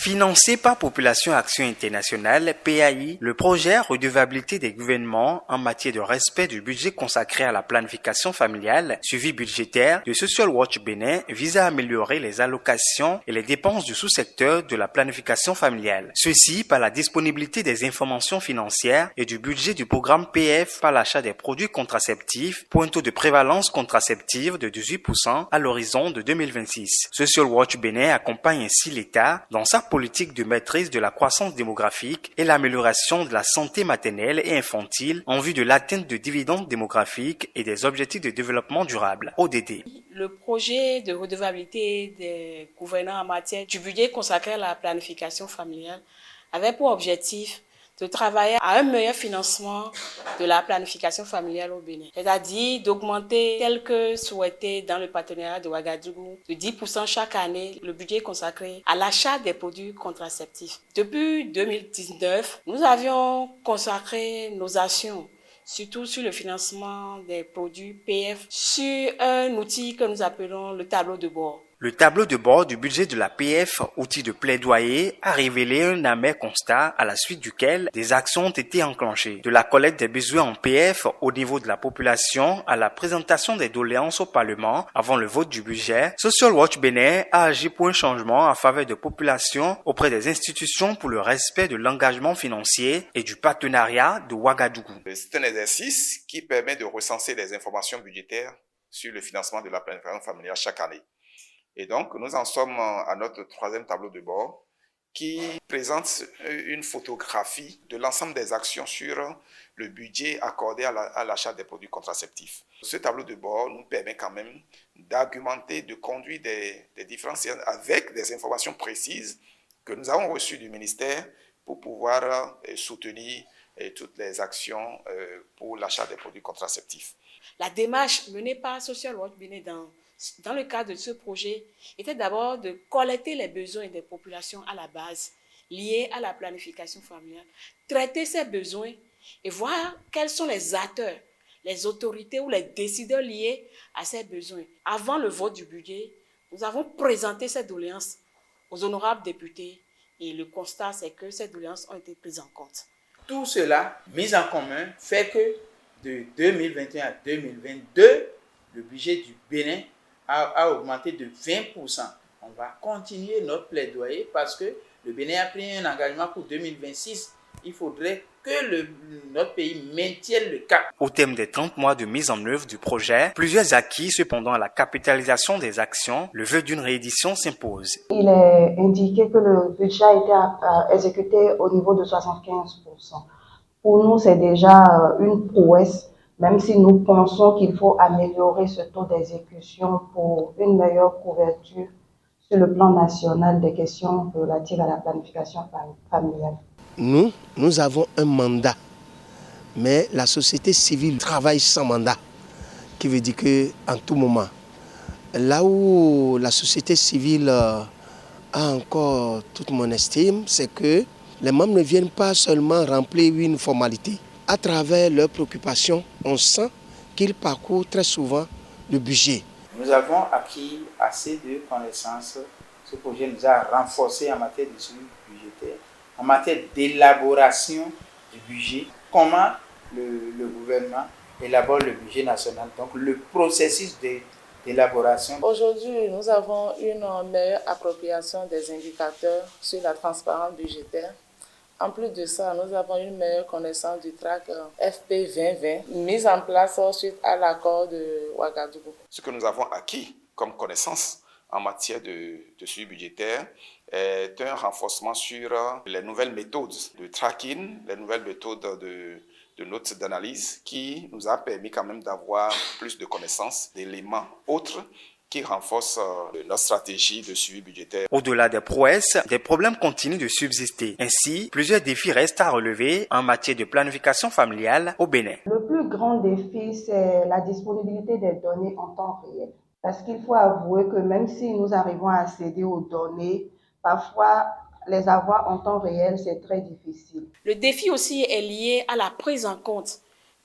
Financé par Population Action Internationale, PAI, le projet Redevabilité des gouvernements en matière de respect du budget consacré à la planification familiale, suivi budgétaire de Social Watch Bénin vise à améliorer les allocations et les dépenses du sous-secteur de la planification familiale. Ceci par la disponibilité des informations financières et du budget du programme PF par l'achat des produits contraceptifs pour un taux de prévalence contraceptive de 18% à l'horizon de 2026. Social Watch Bénin accompagne ainsi l'État dans sa politique de maîtrise de la croissance démographique et l'amélioration de la santé maternelle et infantile en vue de l'atteinte de dividendes démographiques et des objectifs de développement durable, ODD. Le projet de redevabilité des gouvernants en matière du budget consacré à la planification familiale avait pour objectif de travailler à un meilleur financement de la planification familiale au Bénin. C'est-à-dire d'augmenter, tel que souhaité dans le partenariat de Ouagadougou, de 10% chaque année le budget consacré à l'achat des produits contraceptifs. Depuis 2019, nous avions consacré nos actions surtout sur le financement des produits PF, sur un outil que nous appelons le tableau de bord. Le tableau de bord du budget de la PF, outil de plaidoyer, a révélé un amer constat à la suite duquel des actions ont été enclenchées. De la collecte des besoins en PF au niveau de la population à la présentation des doléances au Parlement avant le vote du budget, Social Watch Bénin a agi pour un changement en faveur de populations auprès des institutions pour le respect de l'engagement financier et du partenariat de Ouagadougou. C'est un exercice qui permet de recenser les informations budgétaires sur le financement de la planification familiale chaque année. Et donc, nous en sommes à notre troisième tableau de bord qui présente une photographie de l'ensemble des actions sur le budget accordé à l'achat des produits contraceptifs. Ce tableau de bord nous permet quand même d'argumenter, de conduire des différentes séances avec des informations précises que nous avons reçues du ministère pour pouvoir soutenir toutes les actions pour l'achat des produits contraceptifs. La démarche menée par Social Watch Bénin dans le cadre de ce projet était d'abord de collecter les besoins des populations à la base liés à la planification familiale, traiter ces besoins et voir quels sont les acteurs, les autorités ou les décideurs liés à ces besoins. Avant le vote du budget, nous avons présenté ces doléances aux honorables députés et le constat c'est que ces doléances ont été prises en compte. Tout cela mis en commun fait que de 2021 à 2022, le budget du Bénin a augmenté de 20%. On va continuer notre plaidoyer parce que le Bénin a pris un engagement pour 2026. Il faudrait que notre pays maintienne le cap. Au terme des 30 mois de mise en œuvre du projet, plusieurs acquis cependant à la capitalisation des actions, le vœu d'une réédition s'impose. Il est indiqué que le budget a été exécuté au niveau de 75%. Pour nous, c'est déjà une prouesse, même si nous pensons qu'il faut améliorer ce taux d'exécution pour une meilleure couverture sur le plan national des questions relatives à la planification familiale. Nous avons un mandat, mais la société civile travaille sans mandat, qui veut dire qu'en tout moment, là où la société civile a encore toute mon estime, c'est que les membres ne viennent pas seulement remplir une formalité. À travers leurs préoccupations, on sent qu'ils parcourent très souvent le budget. Nous avons acquis assez de connaissances. Ce projet nous a renforcés en matière de suivi budgétaire, en matière d'élaboration du budget, comment le gouvernement élabore le budget national, donc le processus d'élaboration. Aujourd'hui, nous avons une meilleure appropriation des indicateurs sur la transparence budgétaire. En plus de ça, nous avons une meilleure connaissance du track FP 2020, mise en place suite à l'accord de Ouagadougou. Ce que nous avons acquis comme connaissance en matière de suivi budgétaire est un renforcement sur les nouvelles méthodes de tracking, les nouvelles méthodes de notes d'analyse qui nous a permis quand même d'avoir plus de connaissances, d'éléments autres qui renforce notre stratégie de suivi budgétaire. Au-delà des prouesses, des problèmes continuent de subsister. Ainsi, plusieurs défis restent à relever en matière de planification familiale au Bénin. Le plus grand défi, c'est la disponibilité des données en temps réel. Parce qu'il faut avouer que même si nous arrivons à accéder aux données, parfois les avoir en temps réel, c'est très difficile. Le défi aussi est lié à la prise en compte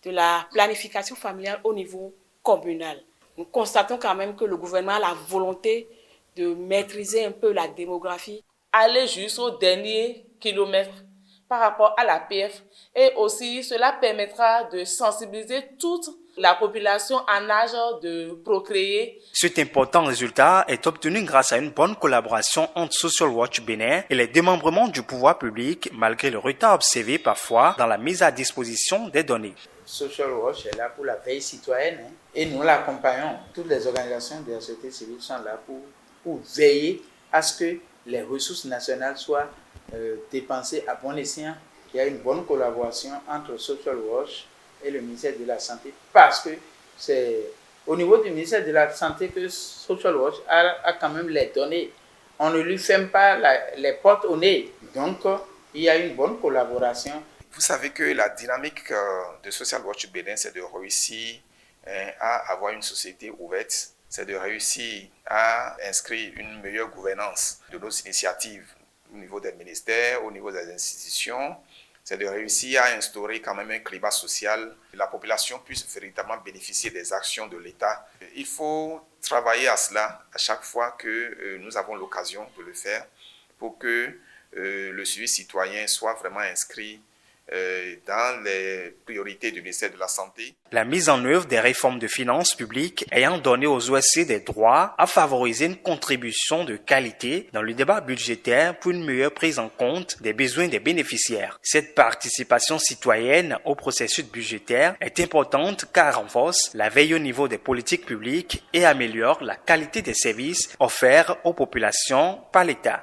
de la planification familiale au niveau communal. Nous constatons quand même que le gouvernement a la volonté de maîtriser un peu la démographie aller jusqu'au dernier kilomètre par rapport à la PF. Et aussi, cela permettra de sensibiliser toute la population en âge de procréer. Cet important résultat est obtenu grâce à une bonne collaboration entre Social Watch Bénin et les démembrements du pouvoir public, malgré le retard observé parfois dans la mise à disposition des données. Social Watch est là pour la veille citoyenne et nous l'accompagnons. Toutes les organisations de la société civile sont là pour veiller à ce que les ressources nationales soient dépensées à bon escient. Il y a une bonne collaboration entre Social Watch et le ministère de la Santé, parce que c'est au niveau du ministère de la Santé que Social Watch a quand même les données. On ne lui ferme pas les portes au nez. Donc, il y a une bonne collaboration. Vous savez que la dynamique de Social Watch Bénin, c'est de réussir à avoir une société ouverte, c'est de réussir à inscrire une meilleure gouvernance de nos initiatives au niveau des ministères, au niveau des institutions. C'est de réussir à instaurer quand même un climat social, que la population puisse véritablement bénéficier des actions de l'État. Il faut travailler à cela à chaque fois que nous avons l'occasion de le faire pour que le suivi citoyen soit vraiment inscrit dans les priorités du ministère de la Santé. La mise en œuvre des réformes de finances publiques ayant donné aux OSC des droits a favorisé une contribution de qualité dans le débat budgétaire pour une meilleure prise en compte des besoins des bénéficiaires. Cette participation citoyenne au processus budgétaire est importante car elle renforce la veille au niveau des politiques publiques et améliore la qualité des services offerts aux populations par l'État.